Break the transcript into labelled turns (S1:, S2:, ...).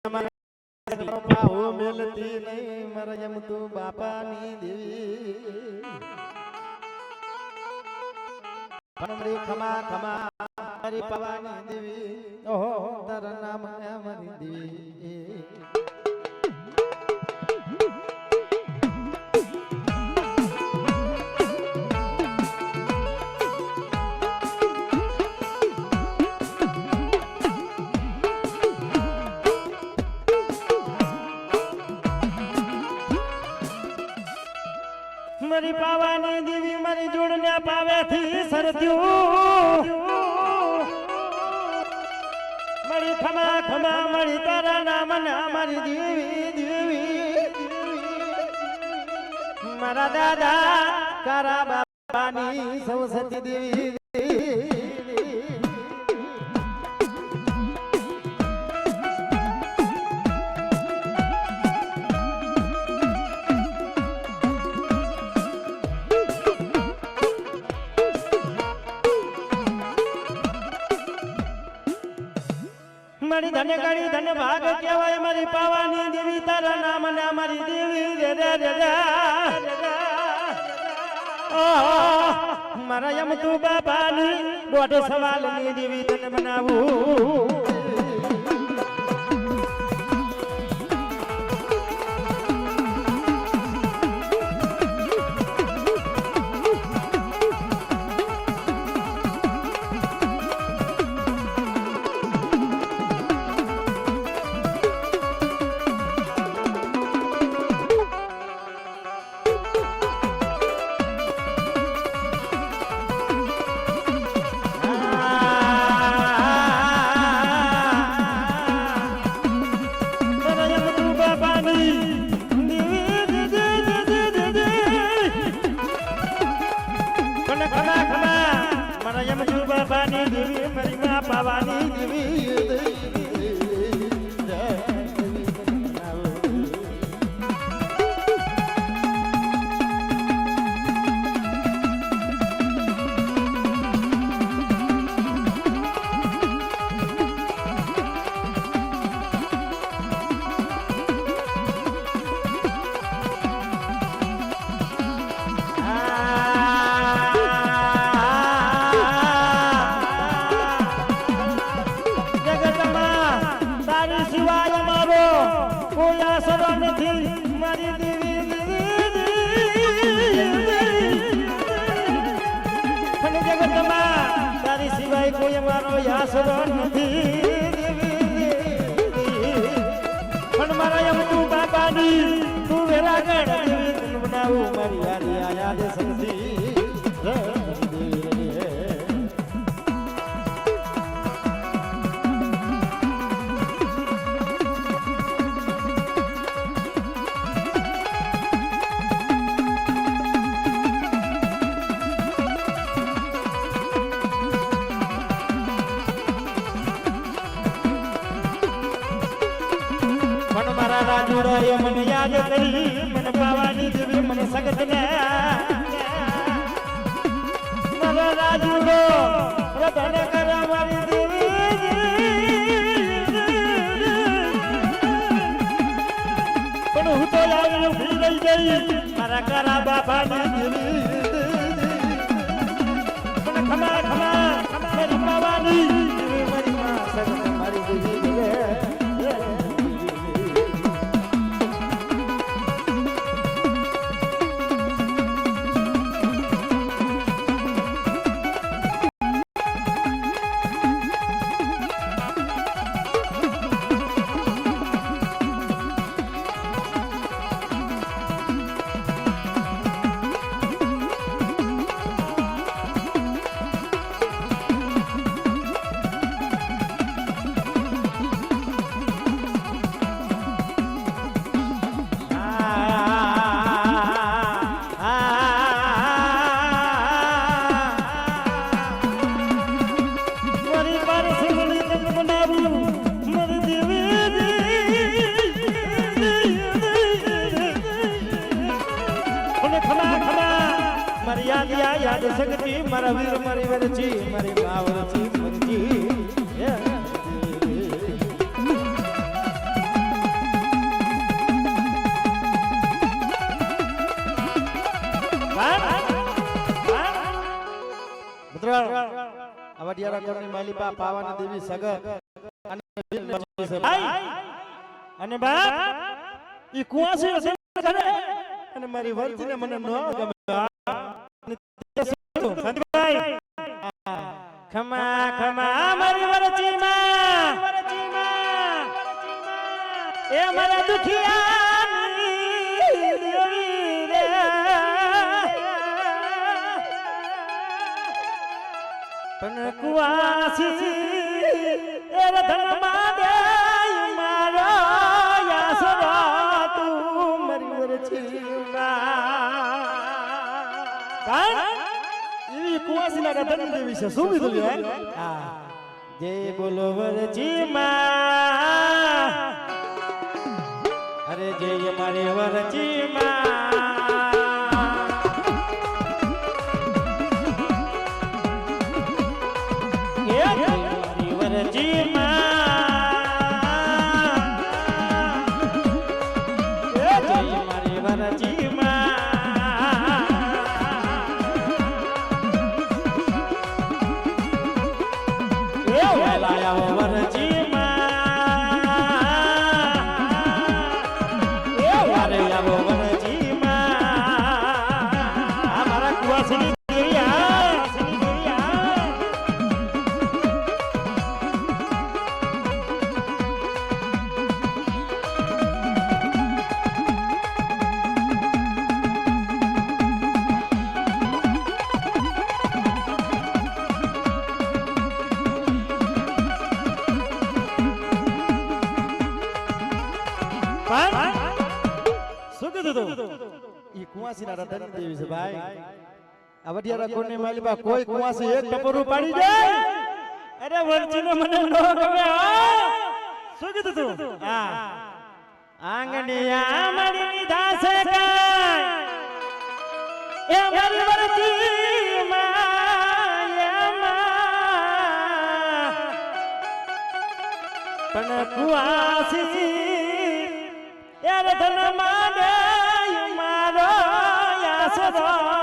S1: પાહો મેલતી નહીં મારા એમ તું બાપાની દેવી ખમડી ખમા ખમા મારી પાવાની દેવી ઓહો તારા નામ મારી દેવી
S2: મારી પાવાની દેવી મારી જોડને પાવેથી સરત્યું મારી ખમા ખમા મારી તારા નામ ના મારી દેવી દેવી મારા દાદા તારા બાપાની સરસ્વતી દેવી મારી ધન્ય ગણી ધન્ય ભાગ કહેવાય મારી પાવાની દેવી તારા નામ ને મારી દેવી રે રે રે રે મારા યમ તું બાપાની દોઢ સવાલની દેવી તને બનાવું પાવાની દેવી મારી માં પાવાની દેવી તારી સિવાય કોઈ મારો આશરો નથી પણ મારા એમ તું બાપાની તું વેરાગઢ દેવી તને બનાવું મારી યારી યાદ સમજી રાજુડો એ મને યાદ કરી મને પાવાની દેવી મને સગત ને મારા રાજુડો રતન કરા મારી દેવી પણ હું તો આવીને ભૂલી ગઈ મારા કરા બાપાની દેવી પણ ખમા ખમા મારી પાવાની દેવી મારી માં સગત મારી દેવી યાદ શક્તિ મારા વીર મારી વરચી મારી બાવરચી મરજી
S1: માલિપા પાવાની દેવી સગર અને વિઘ્ન છે
S2: અને બાપ ઈ કુવાસી હશે
S1: અને મારી વર્તીને મને ન ગમે
S2: સંતભાઈ ખમા ખમા મારી વરચીમાં એ મારા દુખિયાની દેવી રે પણ કુવાસી એ રધનમાં દે મારો યાસરો તું મારી વરચીમાં
S1: એવી કુવાસીના રતન દેવી છે શું કીધું લે
S2: હા જય બોલો વરચીમાં અરે જય મારે વરચીમાં એ જય મારી વરચીમાં એ જય મારી વરચીમાં લાયા વરચીમાં એ વારે આવો વરચીમાં આ મારા કુવાસીની શું કીધું તું
S1: ઈ કુવાસીના રતન દેવી છે ભાઈ આ વડિયારા કોની માલિપા કોઈ કુવાસી એક ટપરું પાડી જાય
S2: અરે વરચીનો મને નો ગમે હા શું કીધું તું હા આંગણિયા મારી લીધા છે કાય એ મારી વરચીમાં પણ કુવાસી યાર ધન માડે મારો યાસરો